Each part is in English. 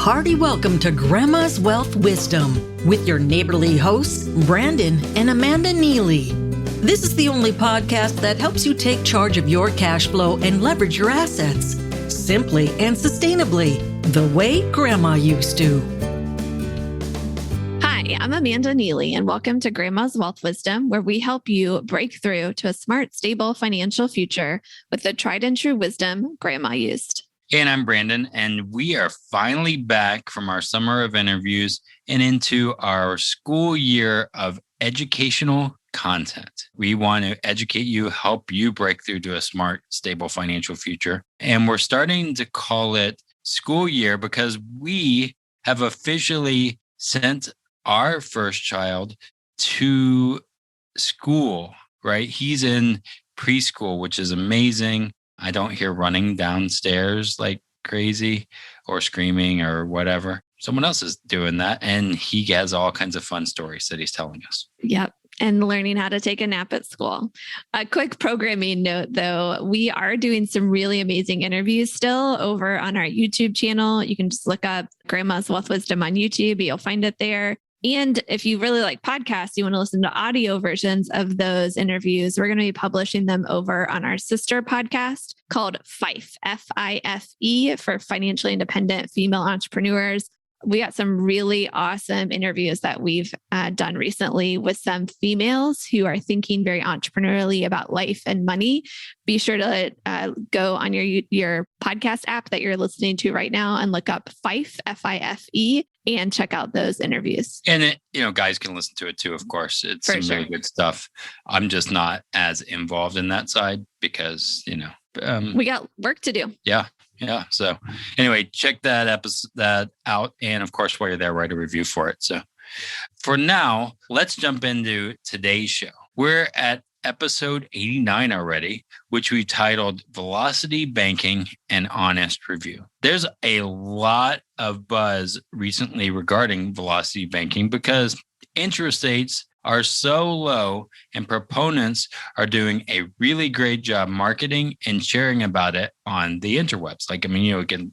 hearty welcome to Grandma's Wealth Wisdom with your neighborly hosts, Brandon and Amanda Neely. This is the only podcast that helps you take charge of your cash flow and leverage your assets simply and sustainably, the way Grandma used to. Hi, I'm Amanda Neely, and welcome to Grandma's Wealth Wisdom, where we help you break through to a smart, stable financial future with the tried and true wisdom Grandma used. And I'm Brandon, and we are finally back from our summer of interviews and into our school year of educational content. We want to educate you, help you break through to a smart, stable financial future. And we're starting to call it school year because we have officially sent our first child to school, right? He's in preschool, which is amazing. I don't hear running downstairs like crazy or screaming or whatever. Someone else is doing that. And he has all kinds of fun stories that he's telling us. Yep. And learning how to take a nap at school. A quick programming note, though, we are doing some really amazing interviews still over on our YouTube channel. You can just look up Grandma's Wealth Wisdom on YouTube. You'll find it there. And if you really like podcasts, you want to listen to audio versions of those interviews, we're going to be publishing them over on our sister podcast called FIFE, F-I-F-E, for Financially Independent Female Entrepreneurs. We got some really awesome interviews that we've done recently with some females who are thinking very entrepreneurially about life and money. Be sure to go on your podcast app that you're listening to right now and look up FIFE, F-I-F-E, and check out those interviews. And guys can listen to it too, of course. It's For some sure. really good stuff. I'm just not as involved in that side because, we got work to do. Yeah. So anyway, check that episode out. And of course, while you're there, write a review for it. So for now, let's jump into today's show. We're at episode 89 already, which we titled Velocity Banking and Honest Review. There's a lot of buzz recently regarding velocity banking because interest rates are so low and proponents are doing a really great job marketing and sharing about it on the interwebs. You can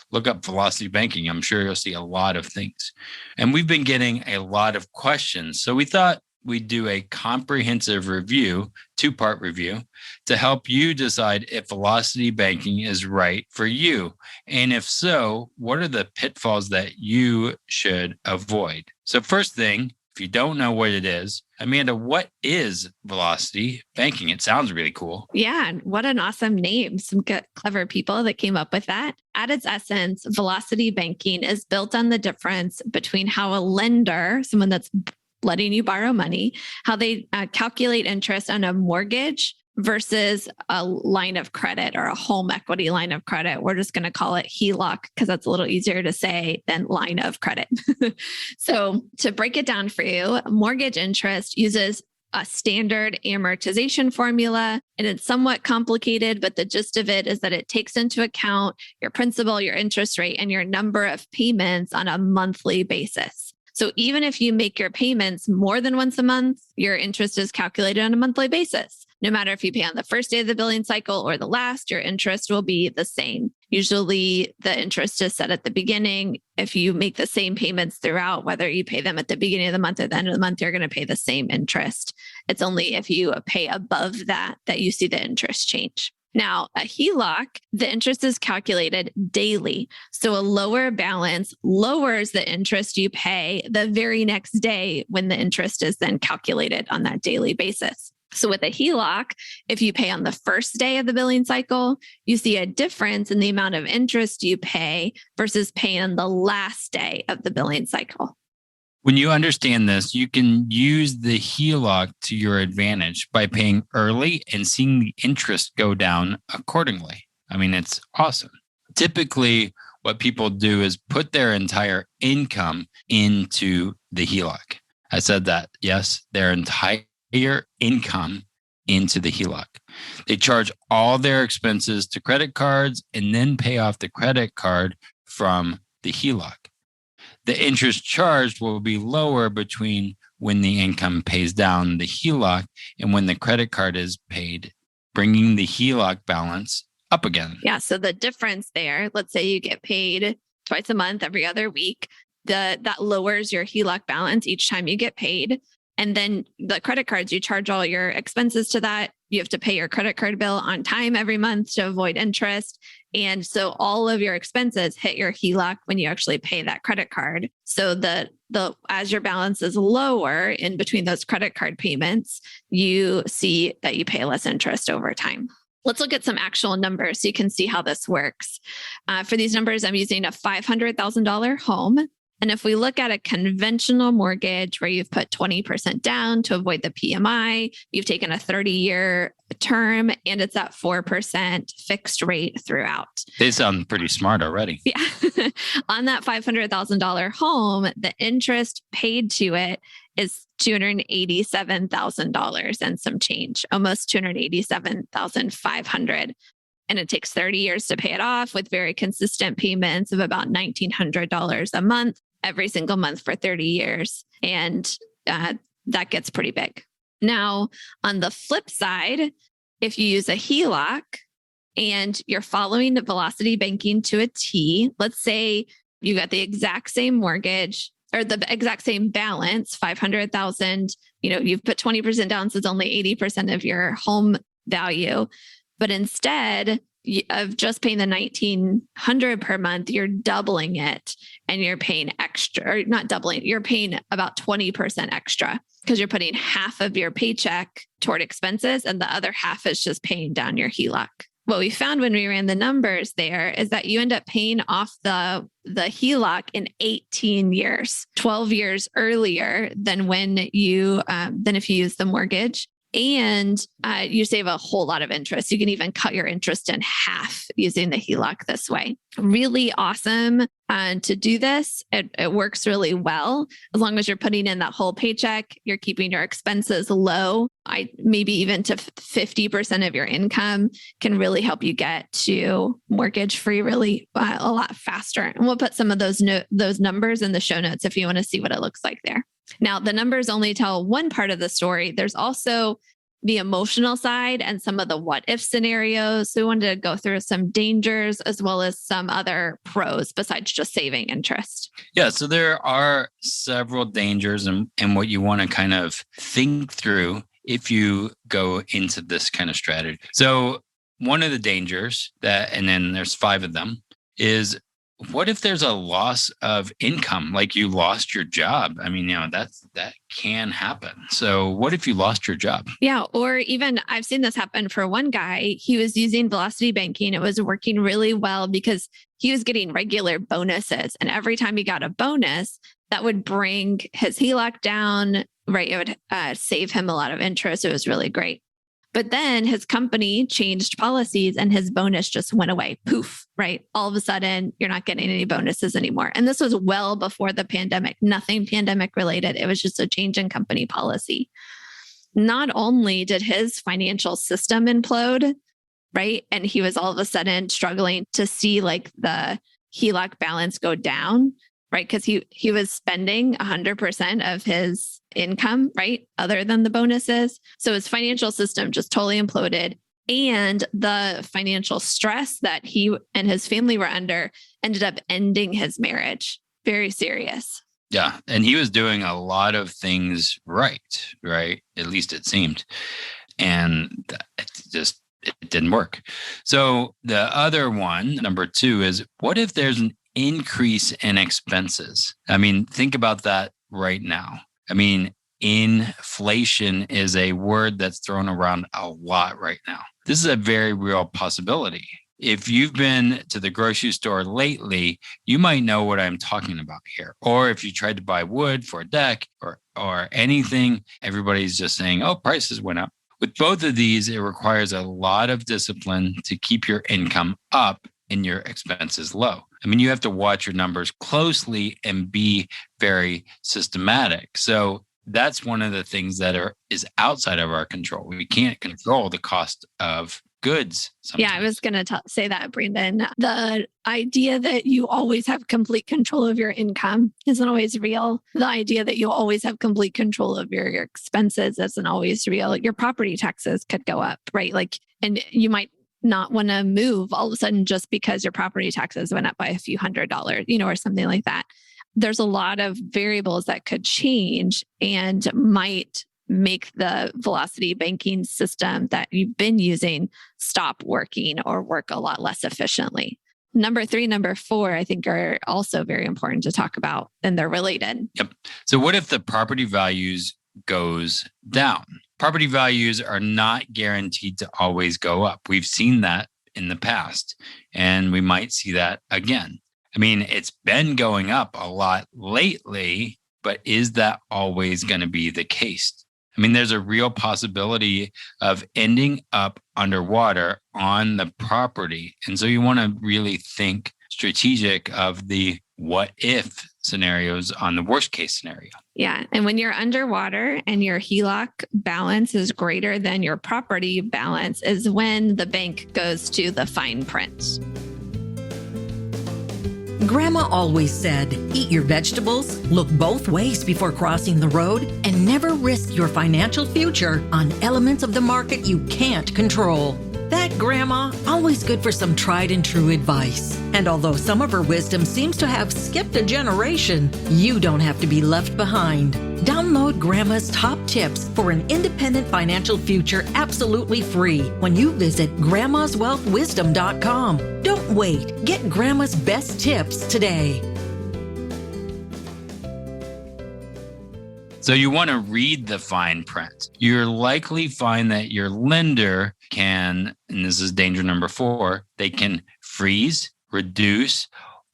look up velocity banking. I'm sure you'll see a lot of things. And we've been getting a lot of questions. So we thought we'd do a comprehensive review, two-part review, to help you decide if velocity banking is right for you. And if so, what are the pitfalls that you should avoid? So first thing, if you don't know what it is, Amanda, what is velocity banking? It sounds really cool. Yeah. What an awesome name. Some clever people that came up with that. At its essence, velocity banking is built on the difference between how a lender, someone that's letting you borrow money, how they calculate interest on a mortgage versus a line of credit or a home equity line of credit. We're just going to call it HELOC because that's a little easier to say than line of credit. So to break it down for you, mortgage interest uses a standard amortization formula, and it's somewhat complicated, but the gist of it is that it takes into account your principal, your interest rate, and your number of payments on a monthly basis. So even if you make your payments more than once a month, your interest is calculated on a monthly basis. No matter if you pay on the first day of the billing cycle or the last, your interest will be the same. Usually the interest is set at the beginning. If you make the same payments throughout, whether you pay them at the beginning of the month or the end of the month, you're going to pay the same interest. It's only if you pay above that you see the interest change. Now, a HELOC, the interest is calculated daily. So a lower balance lowers the interest you pay the very next day when the interest is then calculated on that daily basis. So with a HELOC, if you pay on the first day of the billing cycle, you see a difference in the amount of interest you pay versus paying on the last day of the billing cycle. When you understand this, you can use the HELOC to your advantage by paying early and seeing the interest go down accordingly. It's awesome. Typically, what people do is put their entire income into the HELOC. I said that, yes, their entire income into the HELOC. They charge all their expenses to credit cards and then pay off the credit card from the HELOC. The interest charged will be lower between when the income pays down the HELOC and when the credit card is paid, bringing the HELOC balance up again. Yeah. So the difference there, let's say you get paid twice a month, every other week. That lowers your HELOC balance each time you get paid. And then the credit cards, you charge all your expenses to that. You have to pay your credit card bill on time every month to avoid interest. And so all of your expenses hit your HELOC when you actually pay that credit card. So as your balance is lower in between those credit card payments, you see that you pay less interest over time. Let's look at some actual numbers so you can see how this works. For these numbers, I'm using a $500,000 home. And if we look at a conventional mortgage where you've put 20% down to avoid the PMI, you've taken a 30-year term, and it's at 4% fixed rate throughout. They sound pretty smart already. Yeah. On that $500,000 home, the interest paid to it is $287,000 and some change, almost $287,500. And it takes 30 years to pay it off with very consistent payments of about $1,900 a month, every single month for 30 years. And that gets pretty big. Now, on the flip side, if you use a HELOC and you're following the velocity banking to a T, let's say you got the exact same mortgage or the exact same balance, 500,000, you've put 20% down, so it's only 80% of your home value. But instead of just paying the $1,900 per month, you're doubling it and you're paying extra, or not doubling, you're paying about 20% extra because you're putting half of your paycheck toward expenses and the other half is just paying down your HELOC. What we found when we ran the numbers there is that you end up paying off the HELOC in 18 years, 12 years earlier than if you use the mortgage. And you save a whole lot of interest. You can even cut your interest in half using the HELOC this way. Really awesome to do this. It works really well. As long as you're putting in that whole paycheck, you're keeping your expenses low. Maybe even to 50% of your income can really help you get to mortgage free really a lot faster. And we'll put some of those numbers in the show notes if you want to see what it looks like there. Now, the numbers only tell one part of the story. There's also the emotional side and some of the what if scenarios. So we wanted to go through some dangers as well as some other pros besides just saving interest. Yeah, so there are several dangers and what you want to kind of think through if you go into this kind of strategy. So one of the dangers and then there's 5 of them, is what if there's a loss of income, like you lost your job? I mean, that can happen. So what if you lost your job? Yeah. Or even I've seen this happen for one guy. He was using velocity banking. It was working really well because he was getting regular bonuses. And every time he got a bonus, that would bring his HELOC down, right? It would save him a lot of interest. It was really great. But then his company changed policies and his bonus just went away. Poof, right? All of a sudden, you're not getting any bonuses anymore. And this was well before the pandemic, nothing pandemic related. It was just a change in company policy. Not only did his financial system implode, right? And he was all of a sudden struggling to see like the HELOC balance go down, right? Because he was spending 100% of his income, right? Other than the bonuses. So his financial system just totally imploded. And the financial stress that he and his family were under ended up ending his marriage. Very serious. Yeah. And he was doing a lot of things right? At least it seemed. And it didn't work. So the other one, number 2, is what if there's an increase in expenses? I mean, think about that right now. I mean, inflation is a word that's thrown around a lot right now. This is a very real possibility. If you've been to the grocery store lately, you might know what I'm talking about here. Or if you tried to buy wood for a deck or anything, everybody's just saying, oh, prices went up. With both of these, it requires a lot of discipline to keep your income up and your expenses low. I mean, you have to watch your numbers closely and be very systematic. So that's one of the things that is outside of our control. We can't control the cost of goods sometimes. Yeah, I was going to say that, Brandon. The idea that you always have complete control of your income isn't always real. The idea that you always have complete control of your expenses isn't always real. Your property taxes could go up, right? And you might not want to move all of a sudden just because your property taxes went up by a few $100s, or something like that. There's a lot of variables that could change and might make the velocity banking system that you've been using stop working or work a lot less efficiently. Number 3, number 4, I think are also very important to talk about, and they're related. Yep. So what if the property values goes down? Property values are not guaranteed to always go up. We've seen that in the past, and we might see that again. I mean, it's been going up a lot lately, but is that always going to be the case? I mean, there's a real possibility of ending up underwater on the property. And so you want to really think strategic of the what if scenarios on the worst case scenario. Yeah. And when you're underwater and your HELOC balance is greater than your property balance is when the bank goes to the fine print. Grandma always said, eat your vegetables, look both ways before crossing the road, and never risk your financial future on elements of the market you can't control. That grandma, always good for some tried and true advice. And although some of her wisdom seems to have skipped a generation, you don't have to be left behind. Download Grandma's top tips for an independent financial future absolutely free when you visit grandmaswealthwisdom.com. Don't wait. Get Grandma's best tips today. So you want to read the fine print. You'll likely find that your lender can, and this is danger number 4, they can freeze, reduce,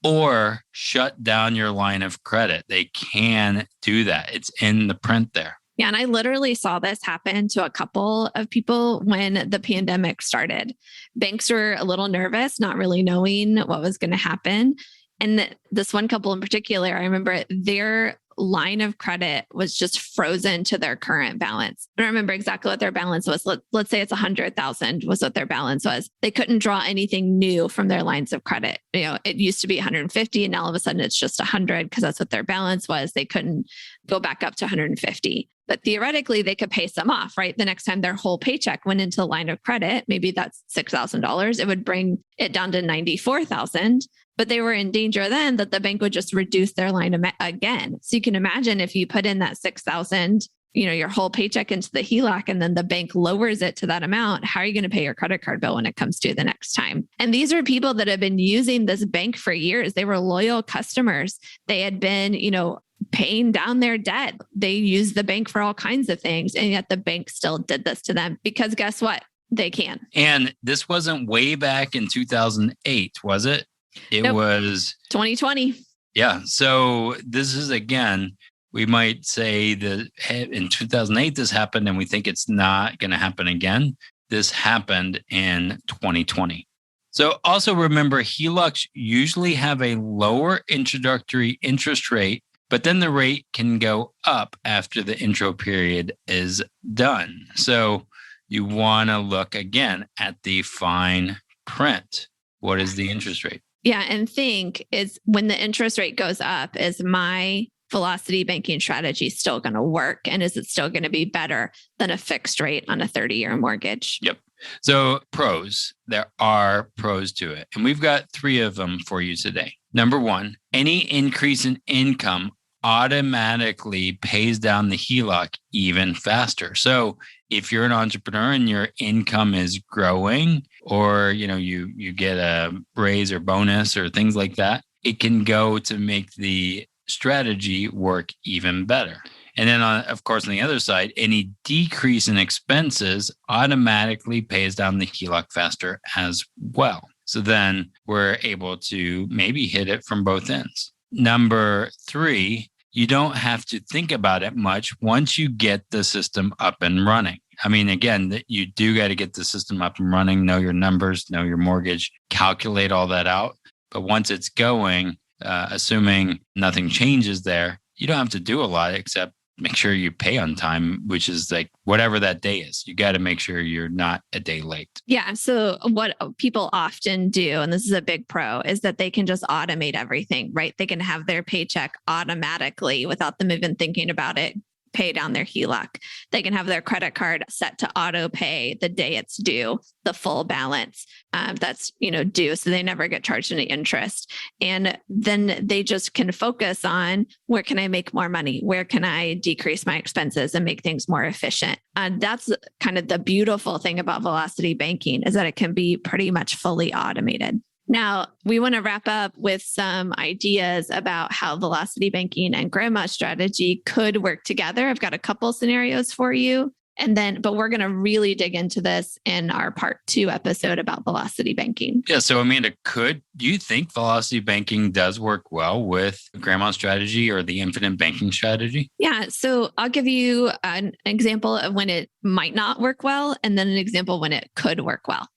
or shut down your line of credit. They can do that. It's in the print there. Yeah. And I literally saw this happen to a couple of people when the pandemic started. Banks were a little nervous, not really knowing what was going to happen. And this one couple in particular, I remember their line of credit was just frozen to their current balance. I don't remember exactly what their balance was. Let's say it's 100,000 was what their balance was. They couldn't draw anything new from their lines of credit. It used to be 150 and now all of a sudden it's just 100 because that's what their balance was. They couldn't go back up to 150. But theoretically, they could pay some off, right? The next time their whole paycheck went into the line of credit, maybe that's $6,000. It would bring it down to $94,000. But they were in danger then that the bank would just reduce their line again. So you can imagine if you put in that $6,000, your whole paycheck into the HELOC, and then the bank lowers it to that amount, how are you going to pay your credit card bill when it comes due the next time? And these are people that have been using this bank for years. They were loyal customers. They had been, paying down their debt. They used the bank for all kinds of things. And yet the bank still did this to them because guess what? They can. And this wasn't way back in 2008, was it? It was 2020. Yeah. So this is, again, we might say that in 2008, this happened and we think it's not going to happen again. This happened in 2020. So also remember, HELOCs usually have a lower introductory interest rate, but then the rate can go up after the intro period is done. So you want to look again at the fine print. What is the interest rate? Yeah. And think is when the interest rate goes up, is my velocity banking strategy still going to work? And is it still going to be better than a fixed rate on a 30-year mortgage? Yep. So pros, there are pros to it. And we've got 3 of them for you today. Number 1, any increase in income automatically pays down the HELOC even faster. So if you're an entrepreneur and your income is growing, or you get a raise or bonus or things like that, it can go to make the strategy work even better. And then, of course, on the other side, any decrease in expenses automatically pays down the HELOC faster as well. So then we're able to maybe hit it from both ends. Number 3, you don't have to think about it much once you get the system up and running. I mean, again, you do got to get the system up and running, know your numbers, know your mortgage, calculate all that out. But once it's going, assuming nothing changes there, you don't have to do a lot except make sure you pay on time, which is like whatever that day is. You got to make sure you're not a day late. Yeah. So what people often do, and this is a big pro, is that they can just automate everything, right? They can have their paycheck automatically without them even thinking about it pay down their HELOC. They can have their credit card set to auto pay the day it's due, the full balance that's due, so they never get charged any interest. And then they just can focus on where can I make more money? Where can I decrease my expenses and make things more efficient? That's kind of the beautiful thing about Velocity Banking, is that it can be pretty much fully automated. Now, we want to wrap up with some ideas about how Velocity Banking and Grandma Strategy could work together. I've got a couple scenarios for you. But we're going to really dig into this in our part 2 episode about Velocity Banking. Yeah. So Amanda, do you think Velocity Banking does work well with Grandma Strategy or the Infinite Banking Strategy? Yeah. So I'll give you an example of when it might not work well, and then an example when it could work well.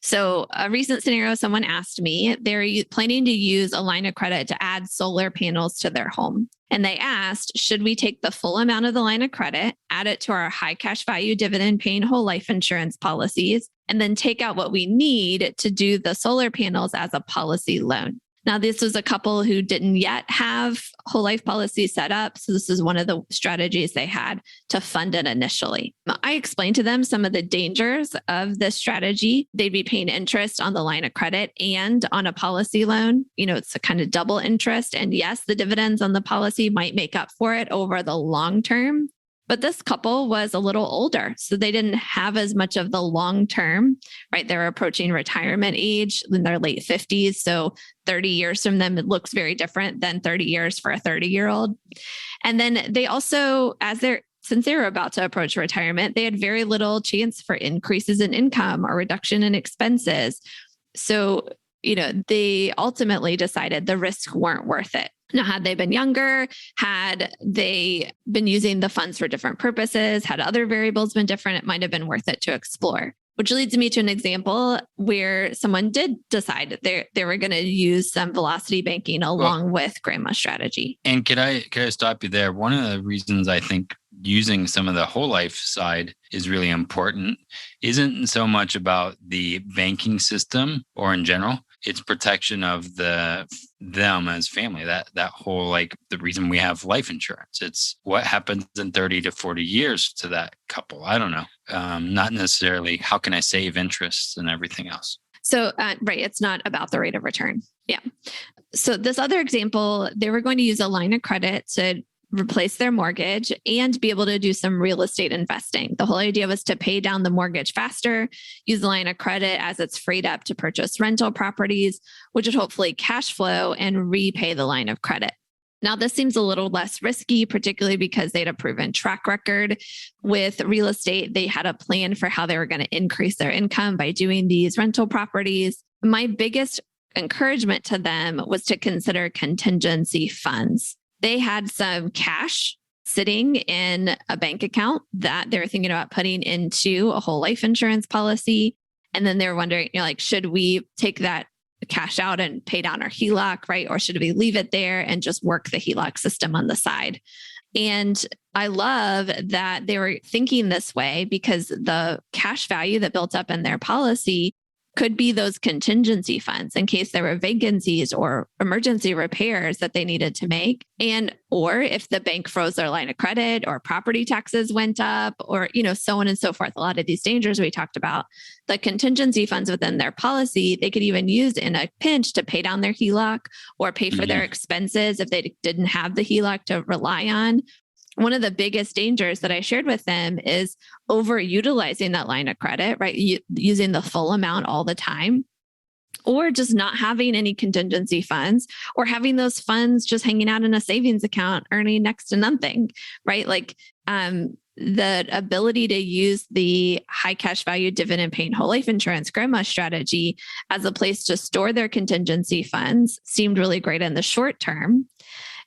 So a recent scenario, someone asked me, they're planning to use a line of credit to add solar panels to their home. And they asked, should we take the full amount of the line of credit, add it to our high cash value dividend paying whole life insurance policies, and then take out what we need to do the solar panels as a policy loan? Now, this was a couple who didn't yet have whole life policy set up. So this is one of the strategies they had to fund it initially. I explained to them some of the dangers of this strategy. They'd be paying interest on the line of credit and on a policy loan. It's a kind of double interest. And yes, the dividends on the policy might make up for it over the long term. But this couple was a little older, so they didn't have as much of the long term, right? They're approaching retirement age in their late 50s. So 30 years from them, it looks very different than 30 years for a 30-year-old. And then they also, since they were about to approach retirement, they had very little chance for increases in income or reduction in expenses. So, they ultimately decided the risks weren't worth it. Now, had they been younger, had they been using the funds for different purposes, had other variables been different, it might have been worth it to explore. Which leads me to an example where someone did decide they were going to use some Velocity Banking along with Grandma Strategy. And could I stop you there? One of the reasons I think using some of the whole life side is really important isn't so much about the banking system or in general. It's protection of them as family. That whole, the reason we have life insurance. It's what happens in 30 to 40 years to that couple. I don't know. Not necessarily how can I save interest and everything else. So, right. It's not about the rate of return. Yeah. So this other example, they were going to use a line of credit to replace their mortgage and be able to do some real estate investing. The whole idea was to pay down the mortgage faster, use the line of credit as it's freed up to purchase rental properties, which would hopefully cash flow and repay the line of credit. Now, this seems a little less risky, particularly because they had a proven track record with real estate. They had a plan for how they were going to increase their income by doing these rental properties. My biggest encouragement to them was to consider contingency funds. They had some cash sitting in a bank account that they were thinking about putting into a whole life insurance policy. And then they were wondering, should we take that cash out and pay down our HELOC, right? Or should we leave it there and just work the HELOC system on the side? And I love that they were thinking this way because the cash value that built up in their policy could be those contingency funds in case there were vacancies or emergency repairs that they needed to make. Or if the bank froze their line of credit or property taxes went up or, so on and so forth. A lot of these dangers we talked about, the contingency funds within their policy, they could even use in a pinch to pay down their HELOC or pay for their expenses if they didn't have the HELOC to rely on. One of the biggest dangers that I shared with them is overutilizing that line of credit, right? Using the full amount all the time, or just not having any contingency funds, or having those funds just hanging out in a savings account, earning next to nothing, right? The ability to use the high cash value dividend paying whole life insurance Grandma Strategy as a place to store their contingency funds seemed really great in the short term.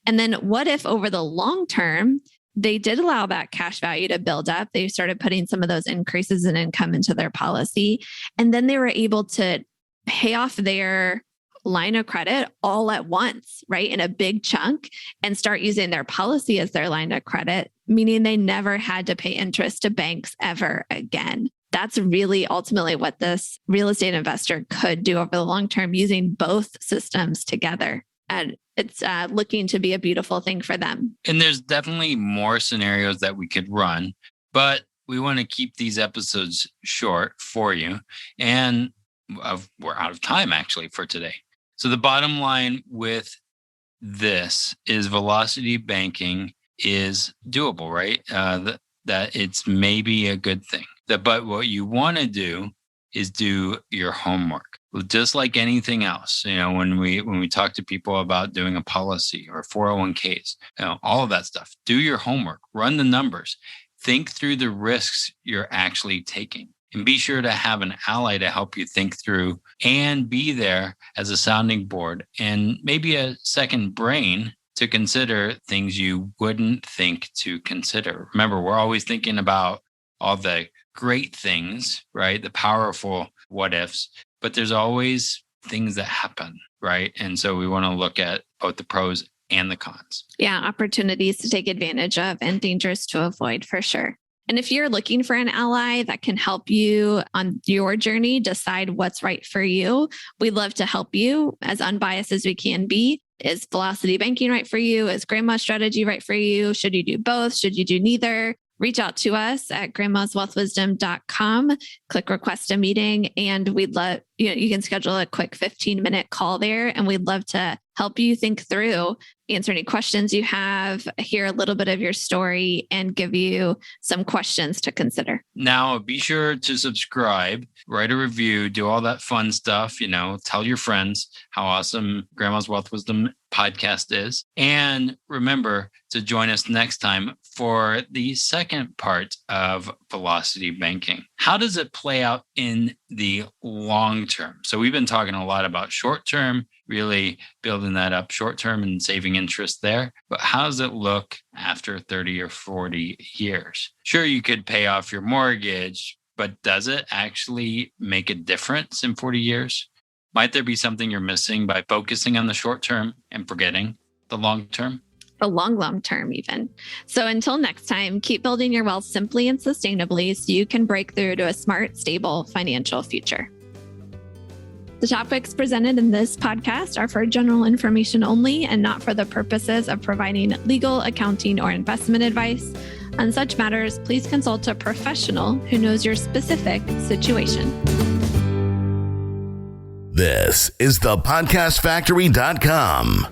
And then what if over the long term, they did allow that cash value to build up? They started putting some of those increases in income into their policy. And then they were able to pay off their line of credit all at once, right? In a big chunk, and start using their policy as their line of credit, meaning they never had to pay interest to banks ever again. That's really ultimately what this real estate investor could do over the long term using both systems together. and it's looking to be a beautiful thing for them. And there's definitely more scenarios that we could run, but we want to keep these episodes short for you. And we're out of time actually for today. So the bottom line with this is velocity banking is doable, right? That it's maybe a good thing. But what you want to do is do your homework. Just like anything else, when we talk to people about doing a policy or 401ks, all of that stuff, do your homework, run the numbers, think through the risks you're actually taking, and be sure to have an ally to help you think through and be there as a sounding board and maybe a second brain to consider things you wouldn't think to consider. Remember, we're always thinking about all the great things, right? The powerful what ifs, but there's always things that happen, right? And so we want to look at both the pros and the cons. Yeah, opportunities to take advantage of and dangers to avoid for sure. And if you're looking for an ally that can help you on your journey, decide what's right for you, we'd love to help you as unbiased as we can be. Is velocity banking right for you? Is grandma strategy right for you? Should you do both? Should you do neither? Reach out to us at grandmaswealthwisdom.com, click request a meeting, and we'd love, you can schedule a quick 15-minute call there, and we'd love to help you think through, answer any questions you have, hear a little bit of your story, and give you some questions to consider. Now, be sure to subscribe, write a review, do all that fun stuff, tell your friends how awesome Grandma's Wealth Wisdom podcast is. And remember to join us next time for the second part of velocity banking. How does it play out in the long term? So we've been talking a lot about short term, really building that up short term and saving interest there. But how does it look after 30 or 40 years? Sure, you could pay off your mortgage, but does it actually make a difference in 40 years? Might there be something you're missing by focusing on the short term and forgetting the long term? The long term even. So until next time, keep building your wealth simply and sustainably so you can break through to a smart, stable financial future. The topics presented in this podcast are for general information only and not for the purposes of providing legal, accounting, or investment advice. On such matters, please consult a professional who knows your specific situation. This is thepodcastfactory.com.